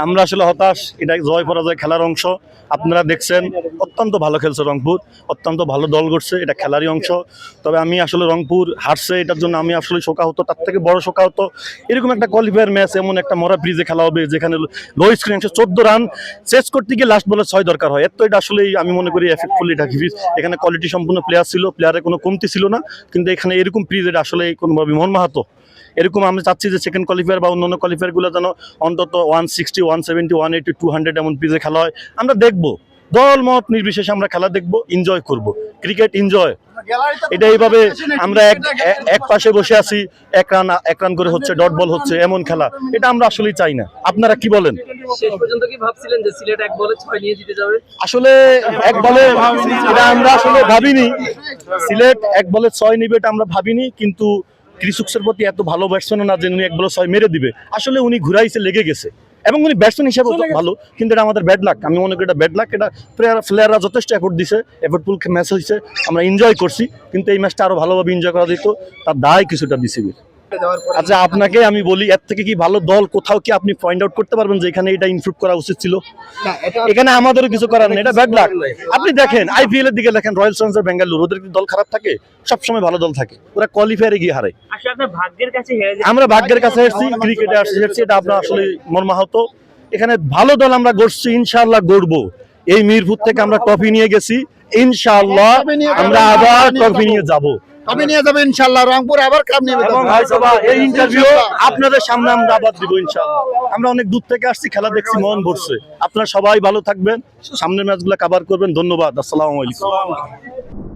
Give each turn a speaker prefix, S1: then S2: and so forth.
S1: আমরা আসলে হতাশ, এটা জয় পরাজয় খেলার অংশ। আপনারা দেখছেন অত্যন্ত ভালো খেলছে রংপুর, অত্যন্ত ভালো দল করছে, এটা খেলারই অংশ। তবে আমি আসলে রংপুর হারছে এটার জন্য আমি আসলে শোকাহত, তার থেকে বড় শোকাহত এরকম একটা কোয়ালিফায়ার ম্যাচ এমন একটা মরা ব্রিজে খেলা হবে যেখানে লো স্ক্রিন 14 রান চেস করতে গিয়ে লাস্ট বলে 6 দরকার হয়। এত এটা আসলে আমি মনে করি এফেক্টফুলি এটা ব্রিজ, এখানে কোয়ালিটি সম্পূর্ণ প্লেয়ার ছিল, প্লেয়ারের কোনো কমতি ছিল না, কিন্তু এখানে এরকম ব্রিজ এটা আসলে কোনোভাবে মর্মাহত। এরকম আমরা চাচ্ছি যে সেকেন্ড কোয়ালিফায়ার বা অন্যান্য কোয়ালিফায়ারগুলো যেন অন্তত 160, 170, 180, 200 এমন পিচে খেলা হয়। আমরা দেখবো, দল মত নির্বিশেষে আমরা খেলা দেখবো, এনজয় করব। ক্রিকেট এনজয়, এটা এইভাবে আমরা এক পাশে বসে আছি, এক রান করে হচ্ছে, ডট বল হচ্ছে, এমন খেলা এটা আমরা আসলেই চাই না। আপনারা কি বলেন?
S2: শেষ পর্যন্ত কি ভাবছিলেন যে সিলেট 1 বলে 6 নিয়ে জিতে যাবে?
S1: আসলে 1 বলে এটা আমরা আসলে ভাবিনি, সিলেট 1 বলে 6 নিবে এটা আমরা ভাবিনি, কিন্তু ক্রিসুক্সের প্রতি এত ভালো ব্যাটসম্যান না যে উনি 1 বলে 6 মেরে দিবে। আসলে উনি ঘুরাইছে, লেগে গেছে, এবং উনি ব্যাটসম্যান হিসেবে ভালো, কিন্তু এটা আমাদের ব্যাড লাক। আমি মনে করি এটা ব্যাড লাক। এটা প্লেয়াররা যথেষ্ট এফোর্ট দিছে, এফোর্টফুল ম্যাচ হয়েছে, আমরা এনজয় করছি, কিন্তু এই ম্যাচটা আরো ভালোভাবে এনজয় করা যেত, তার দায় কিছুটা বিসিবির। আচ্ছা, আপনাকে আমি বলি, এর থেকে কি ভালো দল কোথাও কি আপনি পয়েন্ট আউট করতে পারবেন যে এখানে এটা ইমপ্রুভ করা উচিত ছিল? এখানে আমাদেরও কিছু করার নেই, এটা ব্যাড লাক। আপনি দেখেন আইপিএল এর দিকে দেখেন, রয়্যাল চ্যালেঞ্জার্স বেঙ্গালুরু, ওদের দল খারাপ থাকে? সবসময় ভালো দল থাকে, ওরা কোয়ালিফায়ারে গিয়ে হারে। আমরা ভাগ্যের কাছে এসেছি, ক্রিকেটে এসেছি, এটা আপনার আসলে মর্মাহত। এখানে ভালো দল আমরা গড়ছি, ইনশাআল্লাহ গড়বো। এই মিরপুর থেকে আমরা ট্রফি নিয়ে গেছি, ইনশাআল্লাহ আমরা আবার ট্রফি নিয়ে যাবো,
S3: আমি নিয়ে যাবো ইনশাআল্লাহ। রংপুর আবার কাপ নেবে,
S1: এবং এই ইন্টারভিউ আপনাদের সামনে আমরা আবার দিব ইনশাআল্লাহ। আমরা অনেক দূর থেকে আসছি, খেলা দেখছি, মন ভরছে। আপনারা সবাই ভালো থাকবেন, সামনের ম্যাচগুলো কভার করবেন। ধন্যবাদ, আসসালামু আলাইকুম।